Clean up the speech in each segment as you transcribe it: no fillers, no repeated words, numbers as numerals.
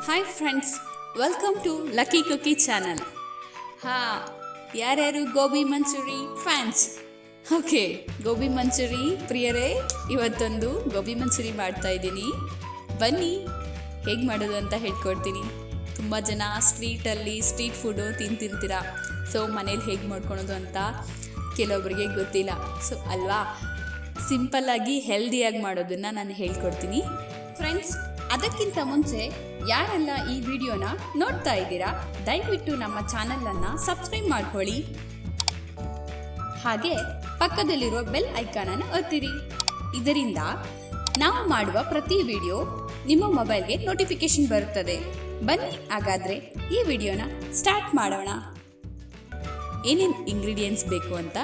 Hi friends, welcome to Lucky Cookie channel. ಯಾರ್ಯಾರು gobi manchurian fans? Okay, gobi manchurian ಪ್ರಿಯರೇ, ಇವತ್ತೊಂದು ಗೋಬಿ ಮಂಚೂರಿ ಮಾಡ್ತಾ ಇದ್ದೀನಿ. ಬನ್ನಿ ಹೇಗೆ ಮಾಡೋದು ಅಂತ ಹೇಳ್ಕೊಡ್ತೀನಿ. ತುಂಬ ಜನ ಸ್ಟ್ರೀಟ್ ಫುಡ್ಡು ತಿಂತಿರ್ತೀರ. ಸೊ ಮನೇಲಿ ಹೇಗೆ ಮಾಡ್ಕೊಳೋದು ಅಂತ ಕೆಲವೊಬ್ಬರಿಗೆ ಗೊತ್ತಿಲ್ಲ. ಸೊ ಅಲ್ವಾ, ಸಿಂಪಲ್ಲಾಗಿ ಹೆಲ್ದಿಯಾಗಿ ಮಾಡೋದನ್ನು ನಾನು ಹೇಳ್ಕೊಡ್ತೀನಿ ಫ್ರೆಂಡ್ಸ್. ಅದಕ್ಕಿಂತ ಮುಂಚೆ ಯಾರೆಲ್ಲ ಈ ವಿಡಿಯೋನ ನೋಡ್ತಾ ಇದ್ದೀರಾ, ದಯವಿಟ್ಟು ನಮ್ಮ ಚಾನಲನ್ನು ಸಬ್ಸ್ಕ್ರೈಬ್ ಮಾಡ್ಕೊಳ್ಳಿ. ಹಾಗೆ ಪಕ್ಕದಲ್ಲಿರುವ ಬೆಲ್ ಐಕಾನನ್ನು ಒತ್ತಿರಿ. ಇದರಿಂದ ನಾವು ಮಾಡುವ ಪ್ರತಿ ವಿಡಿಯೋ ನಿಮ್ಮ ಮೊಬೈಲ್ಗೆ ನೋಟಿಫಿಕೇಶನ್ ಬರುತ್ತದೆ. ಬನ್ನಿ ಹಾಗಾದರೆ ಈ ವಿಡಿಯೋನ ಸ್ಟಾರ್ಟ್ ಮಾಡೋಣ. ಏನೇನು ಇಂಗ್ರೀಡಿಯೆಂಟ್ಸ್ ಬೇಕು ಅಂತ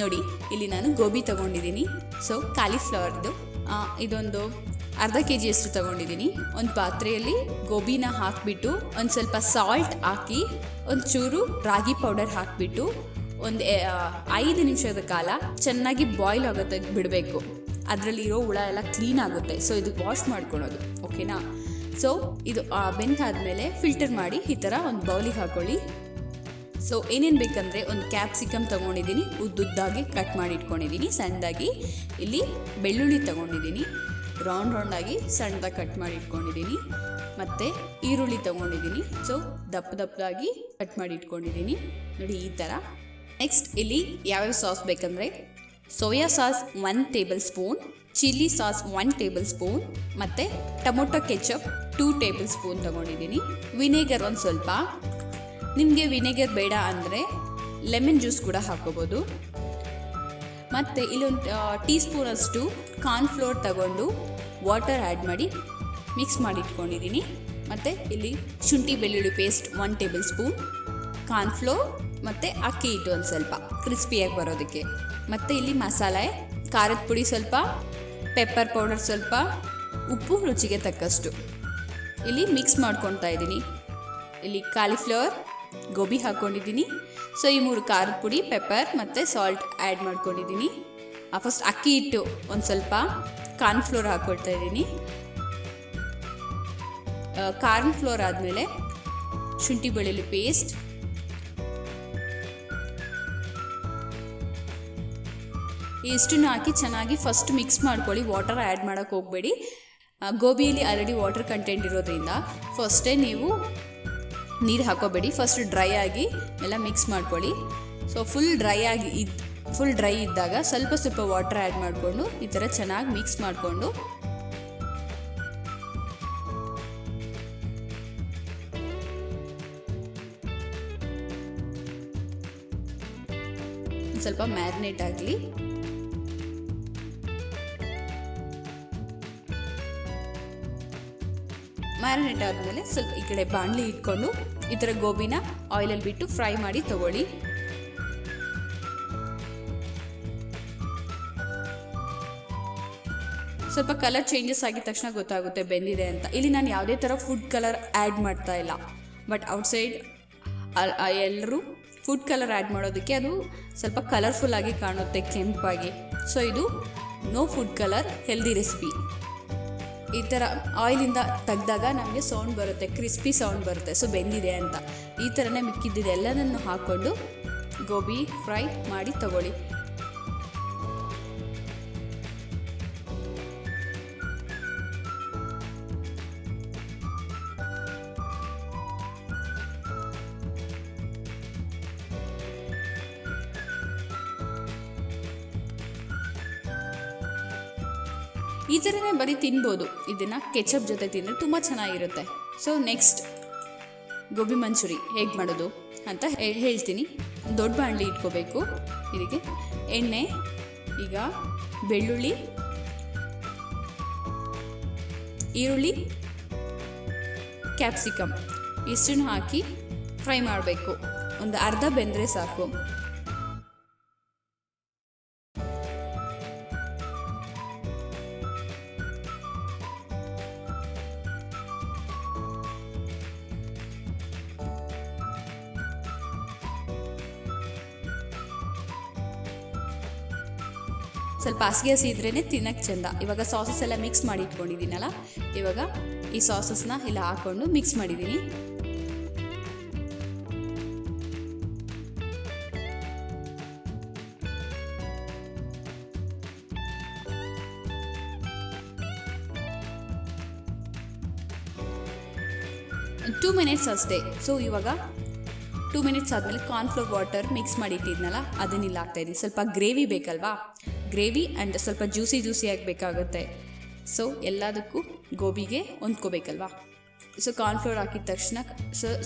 ನೋಡಿ. ಇಲ್ಲಿ ನಾನು ಗೋಬಿ ತೊಗೊಂಡಿದ್ದೀನಿ. ಸೊ ಕಾಲಿಫ್ಲವರ್ದು ಇದೊಂದು ಅರ್ಧ kg ಅಷ್ಟು ತೊಗೊಂಡಿದ್ದೀನಿ. ಒಂದು ಪಾತ್ರೆಯಲ್ಲಿ ಗೋಬಿನ ಹಾಕಿಬಿಟ್ಟು ಒಂದು ಸ್ವಲ್ಪ ಸಾಲ್ಟ್ ಹಾಕಿ ಒಂಚೂರು ರಾಗಿ ಪೌಡರ್ ಹಾಕಿಬಿಟ್ಟು ಒಂದು 5 ನಿಮಿಷದ ಕಾಲ ಚೆನ್ನಾಗಿ ಬಾಯ್ಲ್ ಆಗುತ್ತೆ ಬಿಡಬೇಕು. ಅದರಲ್ಲಿರೋ ಹುಳ ಎಲ್ಲ ಕ್ಲೀನ್ ಆಗುತ್ತೆ. ಸೊ ಇದು ವಾಶ್ ಮಾಡ್ಕೊಳ್ಳೋದು, ಓಕೆನಾ? ಸೊ ಇದು ಬೆಂದಾದ್ಮೇಲೆ ಫಿಲ್ಟರ್ ಮಾಡಿ ಈ ಥರ ಒಂದು ಬೌಲಿಗೆ ಹಾಕ್ಕೊಳ್ಳಿ. ಸೊ ಏನೇನು ಬೇಕಂದರೆ ಒಂದು ಕ್ಯಾಪ್ಸಿಕಮ್ ತೊಗೊಂಡಿದ್ದೀನಿ, ಉದ್ದುದ್ದಾಗಿ ಕಟ್ ಮಾಡಿ ಇಟ್ಕೊಂಡಿದ್ದೀನಿ ಸಣ್ಣದಾಗಿ. ಇಲ್ಲಿ ಬೆಳ್ಳುಳ್ಳಿ ತೊಗೊಂಡಿದ್ದೀನಿ, ರೌಂಡಾಗಿ ಸಣ್ಣದಾಗಿ ಕಟ್ ಮಾಡಿ ಇಟ್ಕೊಂಡಿದ್ದೀನಿ. ಮತ್ತು ಈರುಳ್ಳಿ ತೊಗೊಂಡಿದ್ದೀನಿ, ಸೊ ದಪ್ಪದಾಗಿ ಕಟ್ ಮಾಡಿ ಇಟ್ಕೊಂಡಿದ್ದೀನಿ ನೋಡಿ ಈ ಥರ. ನೆಕ್ಸ್ಟ್ ಇಲ್ಲಿ ಯಾವ್ಯಾವ ಸಾಸ್ ಬೇಕಂದರೆ soya sauce 1 table spoon, chilli sauce 1 table spoon, ಮತ್ತು ಟೊಮೊಟೊ ಕೆಚಪ್ 2 ಟೇಬಲ್ ಸ್ಪೂನ್ ತೊಗೊಂಡಿದ್ದೀನಿ. ವಿನೆಗರ್ ಒಂದು ಸ್ವಲ್ಪ, ನಿಮಗೆ ವಿನೆಗರ್ ಬೇಡ ಅಂದರೆ ಲೆಮನ್ ಜ್ಯೂಸ್ ಕೂಡ ಹಾಕೋಬೋದು. ಮತ್ತು ಇಲ್ಲೊಂದು ಟೀ ಸ್ಪೂನಷ್ಟು ಕಾರ್ನ್ಫ್ಲೋರ್ ತಗೊಂಡು ವಾಟರ್ ಆ್ಯಡ್ ಮಾಡಿ ಮಿಕ್ಸ್ ಮಾಡಿ ಇಟ್ಕೊಂಡಿದ್ದೀನಿ. ಮತ್ತು ಇಲ್ಲಿ ಶುಂಠಿ ಬೆಳ್ಳುಳ್ಳಿ ಪೇಸ್ಟ್ 1 ಟೇಬಲ್ ಸ್ಪೂನ್, ಕಾರ್ನ್ಫ್ಲೋರ್ ಮತ್ತು ಅಕ್ಕಿ ಹಿಟ್ಟು ಒಂದು ಸ್ವಲ್ಪ ಕ್ರಿಸ್ಪಿಯಾಗಿ ಬರೋದಕ್ಕೆ. ಮತ್ತು ಇಲ್ಲಿ ಮಸಾಲೆ, ಖಾರದ ಪುಡಿ ಸ್ವಲ್ಪ, ಪೆಪ್ಪರ್ ಪೌಡರ್ ಸ್ವಲ್ಪ, ಉಪ್ಪು ರುಚಿಗೆ ತಕ್ಕಷ್ಟು ಇಲ್ಲಿ ಮಿಕ್ಸ್ ಮಾಡ್ಕೊತಾ ಇದ್ದೀನಿ. ಇಲ್ಲಿ ಕಾಲಿಫ್ಲವರ್, ಗೋಬಿ ಹಾಕ್ಕೊಂಡಿದ್ದೀನಿ. ಸೊ ಈ 3 ಖಾರದ ಪುಡಿ, ಪೆಪ್ಪರ್ ಮತ್ತು ಸಾಲ್ಟ್ ಆ್ಯಡ್ ಮಾಡ್ಕೊಂಡಿದ್ದೀನಿ. ಫಸ್ಟ್ ಅಕ್ಕಿ ಹಿಟ್ಟು ಒಂದು ಸ್ವಲ್ಪ, ಕಾರ್ನ್ಫ್ಲೋರ್ ಹಾಕ್ಕೊಳ್ತಾ ಇದ್ದೀನಿ. ಕಾರ್ನ್ಫ್ಲೋರ್ ಆದಮೇಲೆ ಶುಂಠಿ ಬೆಳ್ಳುಳ್ಳಿ ಪೇಸ್ಟ್, ಇಷ್ಟನ್ನು ಹಾಕಿ ಚೆನ್ನಾಗಿ ಫಸ್ಟ್ ಮಿಕ್ಸ್ ಮಾಡ್ಕೊಳ್ಳಿ. ವಾಟರ್ ಆ್ಯಡ್ ಮಾಡೋಕ್ಕೆ ಹೋಗಬೇಡಿ. ಗೋಬಿಯಲ್ಲಿ ಆಲ್ರೆಡಿ ವಾಟರ್ ಕಂಟೆಂಟ್ ಇರೋದ್ರಿಂದ ಫಸ್ಟೇ ನೀವು ನೀರು ಹಾಕೋಬೇಡಿ. ಫಸ್ಟ್ ಡ್ರೈ ಆಗಿ ಎಲ್ಲ ಮಿಕ್ಸ್ ಮಾಡ್ಕೊಳ್ಳಿ. ಸೊ ಫುಲ್ ಡ್ರೈ ಇದ್ದಾಗ ಸ್ವಲ್ಪ ವಾಟರ್ ಆ್ಯಡ್ ಮಾಡಿಕೊಂಡು ಈ ಥರ ಚೆನ್ನಾಗಿ ಮಿಕ್ಸ್ ಮಾಡಿಕೊಂಡು ಸ್ವಲ್ಪ ಮ್ಯಾರಿನೇಟ್ ಆಗಲಿ. ಮ್ಯಾರಿನೇಟ್ ಆದಮೇಲೆ ಸ್ವಲ್ಪ ಈ ಕಡೆ ಬಾಣಲಿ ಇಟ್ಕೊಂಡು ಈ ಥರ ಗೋಬಿನ ಆಯಿಲಲ್ಲಿ ಬಿಟ್ಟು ಫ್ರೈ ಮಾಡಿ ತಗೊಳ್ಳಿ. ಸ್ವಲ್ಪ ಕಲರ್ ಚೇಂಜಸ್ ಆಗಿದ ತಕ್ಷಣ ಗೊತ್ತಾಗುತ್ತೆ ಬೆಂದಿದೆ ಅಂತ. ಇಲ್ಲಿ ನಾನು ಯಾವುದೇ ಥರ ಫುಡ್ ಕಲರ್ ಆ್ಯಡ್ ಮಾಡ್ತಾ ಇಲ್ಲ. ಬಟ್ ಔಟ್ಸೈಡ್ ಎಲ್ಲರೂ ಫುಡ್ ಕಲರ್ ಆ್ಯಡ್ ಮಾಡೋದಕ್ಕೆ ಅದು ಸ್ವಲ್ಪ ಕಲರ್ಫುಲ್ಲಾಗಿ ಕಾಣುತ್ತೆ, ಕೆಂಪಾಗಿ. ಸೊ ಇದು no food colour, healthy recipe. ಈ ಥರ ಆಯಿಲಿಂದ ತೆಗ್ದಾಗ ನಮಗೆ ಸೌಂಡ್ ಬರುತ್ತೆ, ಕ್ರಿಸ್ಪಿ ಸೌಂಡ್ ಬರುತ್ತೆ. ಸೊ ಬೆಂದಿದೆ ಅಂತ. ಈ ಥರನೇ ಮಿಕ್ಕಿದ್ದಿದೆ ಎಲ್ಲನೂ ಹಾಕ್ಕೊಂಡು ಗೋಬಿ ಫ್ರೈ ಮಾಡಿ ತಗೊಳ್ಳಿ. ಈ ಥರನೇ ಬರೀ ತಿನ್ಬೋದು. ಇದನ್ನು ಕೆಚಪ್ ಜೊತೆ ತಿಂದರೆ ತುಂಬ ಚೆನ್ನಾಗಿರುತ್ತೆ. ಸೊ ನೆಕ್ಸ್ಟ್ ಗೋಬಿ ಮಂಚೂರಿ ಹೇಗೆ ಮಾಡೋದು ಅಂತ ಹೇಳ್ತೀನಿ. ದೊಡ್ಡ ಬಾಣಲಿ ಇಟ್ಕೋಬೇಕು. ಇದಕ್ಕೆ ಎಣ್ಣೆ, ಈಗ ಬೆಳ್ಳುಳ್ಳಿ, ಈರುಳ್ಳಿ, ಕ್ಯಾಪ್ಸಿಕಮ್ ಇಷ್ಟನ್ನು ಹಾಕಿ ಫ್ರೈ ಮಾಡಬೇಕು. ಒಂದು ಅರ್ಧ ಬೆಂದರೆ ಸಾಕು. ಸ್ವಲ್ಪ ಹಸಿ ಹಸಿ ಇದ್ರೇ ತಿನ್ನಕ್ಕೆ ಚೆಂದ. ಇವಾಗ ಸಾಸಸ್ ಎಲ್ಲ ಮಿಕ್ಸ್ ಮಾಡಿ ಇಟ್ಕೊಂಡಿದ್ದೀನಲ್ಲ, ಇವಾಗ ಈ ಸಾಸಸ್ನ ಇಲ್ಲ ಹಾಕ್ಕೊಂಡು ಮಿಕ್ಸ್ ಮಾಡಿದ್ದೀನಿ. ಟೂ ಮಿನಿಟ್ಸ್ ಅಷ್ಟೇ. ಸೊ ಇವಾಗ 2 ಮಿನಿಟ್ಸ್ ಆದಮೇಲೆ ಕಾರ್ನ್ಫ್ಲೋರ್ ವಾಟರ್ ಮಿಕ್ಸ್ ಮಾಡಿಟ್ಟಿದ್ನಲ್ಲ ಅದನ್ನಿಲ್ಲ ಹಾಕ್ತಾಯಿದ್ದೀನಿ. ಸ್ವಲ್ಪ ಗ್ರೇವಿ ಬೇಕಲ್ವಾ, ಗ್ರೇವಿ ಆ್ಯಂಡ್ ಸ್ವಲ್ಪ ಜ್ಯೂಸಿ ಆಗಬೇಕಾಗುತ್ತೆ. ಸೊ ಎಲ್ಲದಕ್ಕೂ ಗೋಬಿಗೆ ಹೊಂದ್ಕೋಬೇಕಲ್ವಾ. ಸೊ ಕಾರ್ನ್ಫ್ಲೋರ್ ಹಾಕಿದ ತಕ್ಷಣ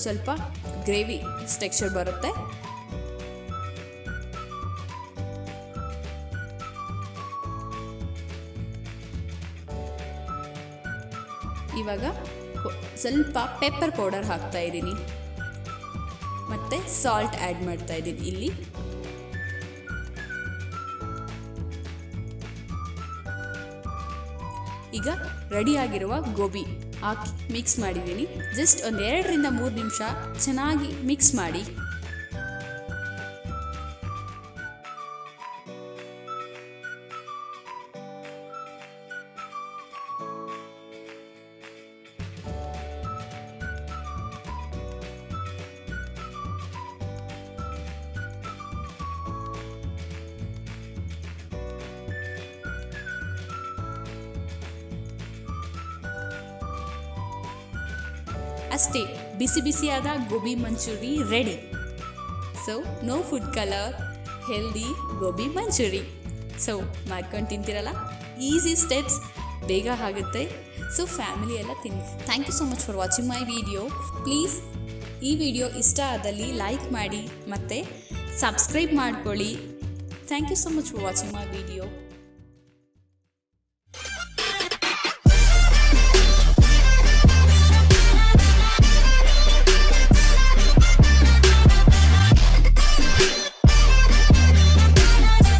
ಸ್ವಲ್ಪ ಗ್ರೇವಿ ಟೆಕ್ಸ್ಚರ್ ಬರುತ್ತೆ. ಇವಾಗ ಸ್ವಲ್ಪ ಪೆಪ್ಪರ್ ಪೌಡರ್ ಹಾಕ್ತಾಯಿದ್ದೀನಿ ಮತ್ತು ಸಾಲ್ಟ್ ಆ್ಯಡ್ ಮಾಡ್ತಾಯಿದ್ದೀನಿ ಇಲ್ಲಿ. ಈಗ ರೆಡಿಯಾಗಿರುವ ಗೋಬಿ ಹಾಕಿ ಮಿಕ್ಸ್ ಮಾಡಿದ್ದೀನಿ. ಜಸ್ಟ್ ಒಂದು 2 ರಿಂದ 3 ನಿಮಿಷ ಚೆನ್ನಾಗಿ ಮಿಕ್ಸ್ ಮಾಡಿ. ಅಷ್ಟೇ, ಬಿಸಿ ಬಿಸಿಯಾದ gobi manchurian ready. So no food colour, healthy gobi manchurian. So ಮಾಡ್ಕೊಂಡು ತಿಂತಿರಲ್ಲ, ಈಸಿ ಸ್ಟೆಪ್ಸ್, ಬೇಗ ಆಗುತ್ತೆ. ಸೊ ಫ್ಯಾಮಿಲಿ ಎಲ್ಲ ತಿನ್ನಿ. Thank you so much for watching my video. Please ಈ ವಿಡಿಯೋ ಇಷ್ಟ ಆದಲ್ಲಿ ಲೈಕ್ ಮಾಡಿ ಮತ್ತು ಸಬ್ಸ್ಕ್ರೈಬ್ ಮಾಡ್ಕೊಳ್ಳಿ. Thank you so much for watching my video.